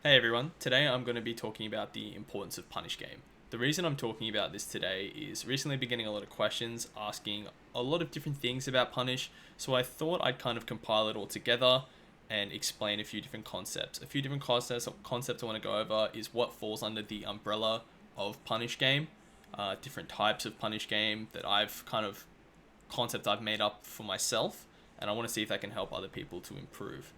Hey everyone, today I'm going to be talking about the importance of Punish Game. The reason I'm talking about this today is recently I've been getting a lot of questions asking a lot of different things about Punish, so I thought I'd kind of compile it all together and explain a few different concepts. A few different concepts I want to go over is what falls under the umbrella of Punish Game, different types of Punish Game that concept I've made up for myself, and I want to see if that can help other people to improve.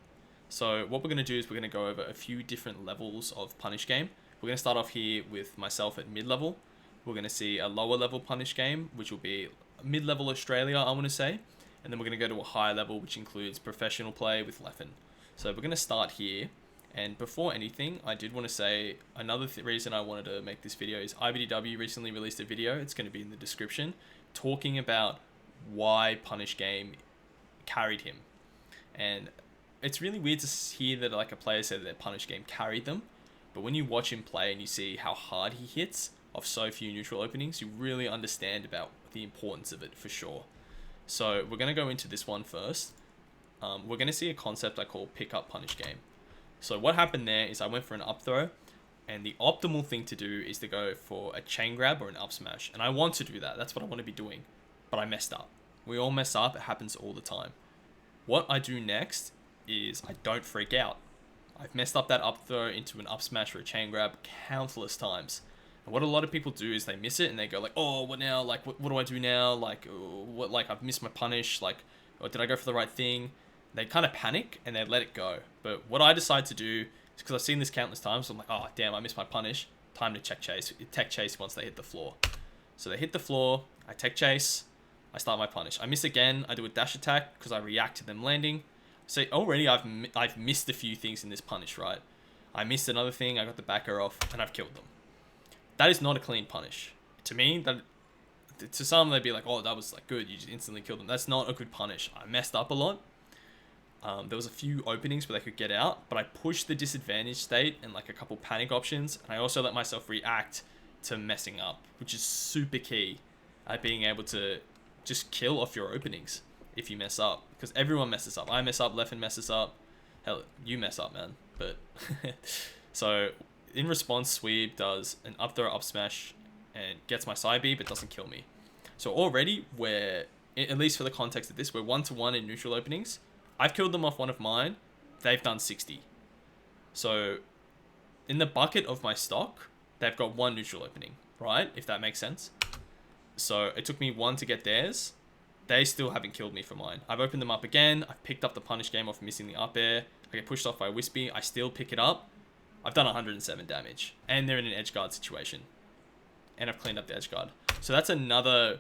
So what we're going to do is we're going to go over a few different levels of Punish Game. We're going to start off here with myself at mid-level. We're going to see a lower level Punish Game, which will be mid-level Australia, I want to say. And then we're going to go to a higher level, which includes professional play with Leffen. So we're going to start here. And before anything, I did want to say another reason I wanted to make this video is IBDW recently released a video, it's going to be in the description, talking about why Punish Game carried him. And it's really weird to hear that like a player said that Punish Game carried them, but when you watch him play and you see how hard he hits off so few neutral openings, you really understand about the importance of it for sure. So we're going to go into this one first. We're going to see a concept I call pick up Punish Game. So what happened there is I went for an up throw, and the optimal thing to do is to go for a chain grab or an up smash, and I want to do that. That's what I want to be doing, but I messed up. We all mess up. It happens all the time. What I do next is I don't freak out. I've messed up that up throw into an up smash or a chain grab countless times. And what a lot of people do is they miss it and they go like, oh, what now? Like, what do I do now? Like, what? Like, I've missed my punish. Like, or did I go for the right thing? They kind of panic and they let it go. But what I decide to do is because I've seen this countless times, so I'm like, oh, damn, I missed my punish. Time to tech chase once they hit the floor. So they hit the floor, I tech chase, I start my punish. I miss again, I do a dash attack because I react to them landing. So already I've missed a few things in this punish, right? I missed another thing, I got the backer off, and I've killed them. That is not a clean punish. To me, to some they'd be like, oh, that was like good, you just instantly killed them. That's not a good punish. I messed up a lot. There was a few openings where they could get out, but I pushed the disadvantage state and like a couple panic options, and I also let myself react to messing up, which is super key at being able to just kill off your openings if you mess up, because everyone messes up. I mess up, Leffen messes up, hell, you mess up, man. But so in response, Sweeb does an up throw, up smash, and gets my side B, but doesn't kill me. So already we're, at least for the context of this, we're 1-1 in neutral openings. I've killed them off one of mine. They've done 60. So in the bucket of my stock, they've got one neutral opening, right? If that makes sense. So it took me one to get theirs. They still haven't killed me for mine. I've opened them up again. I've picked up the Punish Game off missing the up air. I get pushed off by Wispy. I still pick it up. I've done 107 damage. And they're in an edge guard situation. And I've cleaned up the edge guard. So that's another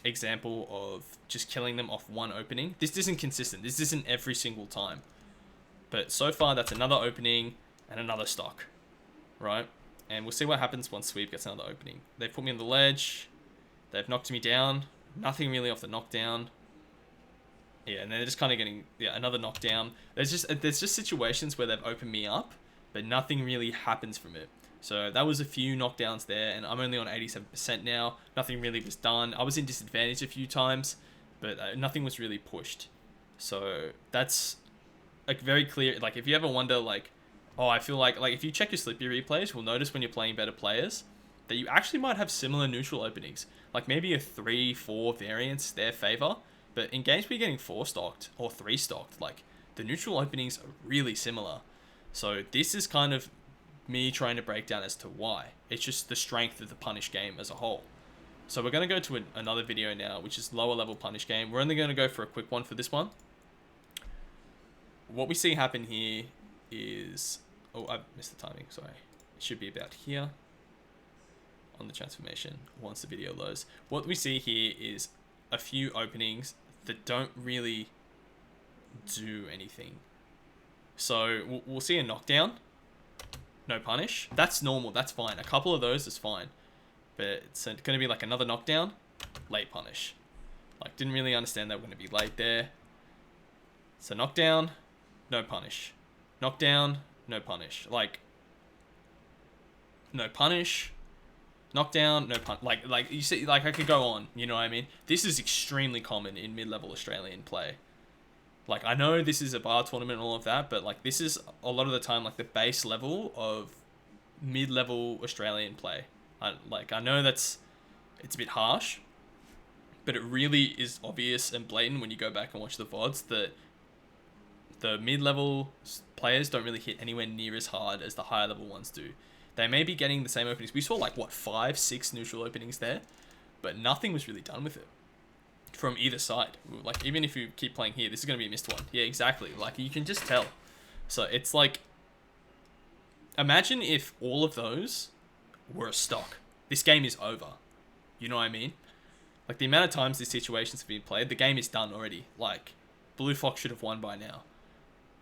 example of just killing them off one opening. This isn't consistent. This isn't every single time. But so far, that's another opening and another stock. Right? And we'll see what happens once Sweep gets another opening. They've put me on the ledge. They've knocked me down. Nothing really off the knockdown. Yeah, and they're just kind of getting another knockdown. There's just situations where they've opened me up, but nothing really happens from it. So that was a few knockdowns there, and I'm only on 87% now. Nothing really was done. I was in disadvantage a few times, but nothing was really pushed. So that's like very clear. Like if you ever wonder like, oh, I feel like if you check your Slippy replays, we'll notice when you're playing better players that you actually might have similar neutral openings. Like maybe a 3-4 variance their favor, but in games where you're getting 4 stocked or 3 stocked, like the neutral openings are really similar. So this is kind of me trying to break down as to why. It's just the strength of the Punish Game as a whole. So we're going to go to another video now, which is lower level Punish Game. We're only going to go for a quick one for this one. What we see happen here is, oh, I missed the timing, sorry. It should be about here on the transformation once the video loads. What we see here is a few openings that don't really do anything. So we'll see a knockdown, no punish. That's normal, that's fine. A couple of those is fine. But it's going to be like another knockdown, late punish. Like didn't really understand that we're going to be late there. So knockdown, no punish. Knockdown, no punish. Like no punish. Knockdown, no pun. Like you see, like I could go on. You know what I mean? This is extremely common in mid-level Australian play. Like, I know this is a bar tournament and all of that, but like this is a lot of the time like the base level of mid-level Australian play. I know it's a bit harsh, but it really is obvious and blatant when you go back and watch the VODs that the mid-level players don't really hit anywhere near as hard as the higher level ones do. They may be getting the same openings. We saw like what 5, 6 neutral openings there, but nothing was really done with it from either side. Like even if you keep playing here, this is going to be a missed one. Yeah, exactly. Like you can just tell. So it's like, imagine if all of those were a stock. This game is over. You know what I mean? Like the amount of times these situations have been played, the game is done already. Like Blue Fox should have won by now.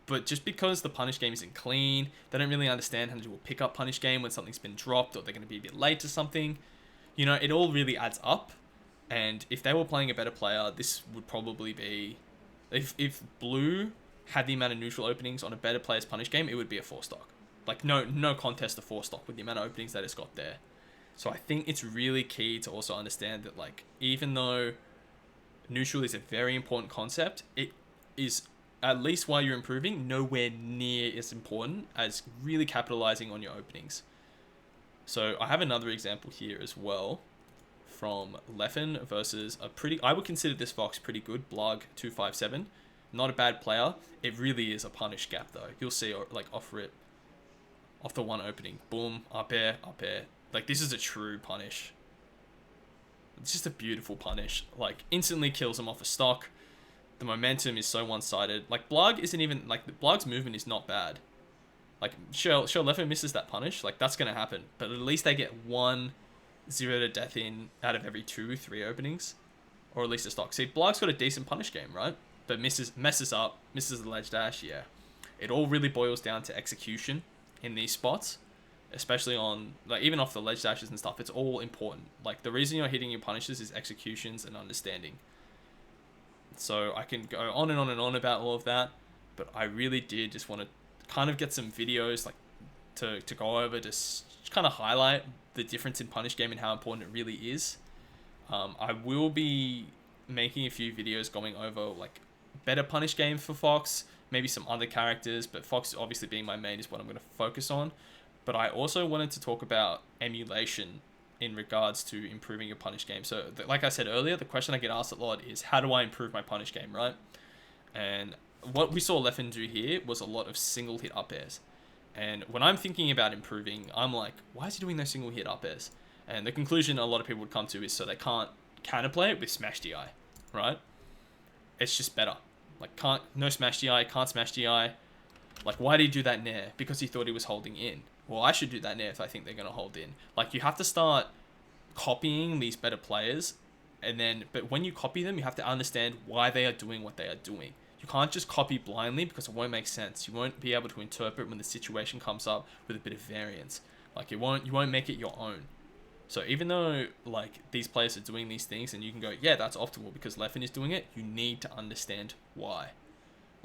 But just because the punish game isn't clean, they don't really understand how to do a pick-up punish game when something's been dropped or they're going to be a bit late to something. You know, it all really adds up. And if they were playing a better player, this would probably be... If Blue had the amount of neutral openings on a better player's punish game, it would be a 4-stock. Like, no contest a 4-stock with the amount of openings that it's got there. So I think it's really key to also understand that, like, even though neutral is a very important concept, it is, at least while you're improving, nowhere near as important as really capitalizing on your openings. So I have another example here as well from Leffen versus I would consider this Fox pretty good, Blarg 257. Not a bad player. It really is a punish gap though. You'll see, like, off the one opening. Boom, up air, up air. Like, this is a true punish. It's just a beautiful punish. Like, instantly kills him off a stock. The momentum is so one-sided. Like, Blarg isn't even... Like, Blarg's movement is not bad. Like, sure, Leffen misses that punish. Like, that's going to happen. But at least they get 1 0 to death in out of every 2, 3 openings. Or at least a stock. See, Blarg's got a decent punish game, right? But messes up. Misses the ledge dash, yeah. It all really boils down to execution in these spots. Especially on, like, even off the ledge dashes and stuff, it's all important. Like, the reason you're hitting your punishes is executions and understanding. So I can go on and on and on about all of that, but I really did just want to kind of get some videos, like, to go over, just kind of highlight the difference in punish game and how important it really is. I will be making a few videos going over, like, better punish game for Fox, maybe some other characters, but Fox obviously being my main is what I'm going to focus on. But I also wanted to talk about emulation in regards to improving your punish game. So, like I said earlier, the question I get asked a lot is, how do I improve my punish game, right? And what we saw Leffen do here was a lot of single hit up airs. And when I'm thinking about improving, I'm like, why is he doing those single hit up airs? And the conclusion a lot of people would come to is so they can't counterplay it with smash DI, right? It's just better. Like, no smash DI, can't smash DI. Like, why did he do that nair? Because he thought he was holding in. Well, I should do that now if I think they're going to hold in. Like, you have to start copying these better players, but when you copy them, you have to understand why they are doing what they are doing. You can't just copy blindly because it won't make sense. You won't be able to interpret when the situation comes up with a bit of variance. Like, you won't make it your own. So even though, like, these players are doing these things and you can go, yeah, that's optimal because Leffen is doing it, you need to understand why.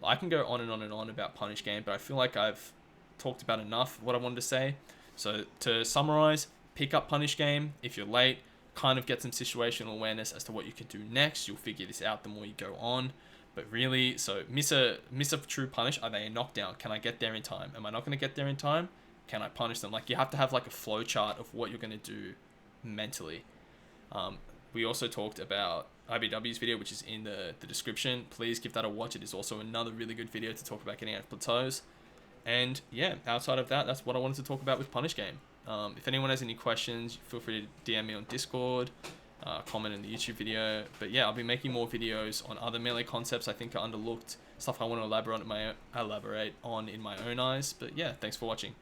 I can go on and on and on about punish game, but I feel like I've talked about enough what I wanted to say. So to summarize, pick up punish game. If you're late, kind of get some situational awareness as to what you can do next. You'll figure this out the more you go on. But really, so miss a true punish. Are they a knockdown? Can I get there in time? Am I not going to get there in time? Can I punish them? Like, you have to have like a flow chart of what you're going to do mentally. We also talked about IBW's video, which is in the description. Please give that a watch. It is also another really good video to talk about getting out of plateaus. And yeah, outside of that, that's what I wanted to talk about with punish game. If anyone has any questions, feel free to DM me on Discord, comment in the YouTube video. But yeah, I'll be making more videos on other melee concepts I think are underlooked, stuff I want to elaborate on in my own eyes. But yeah, thanks for watching.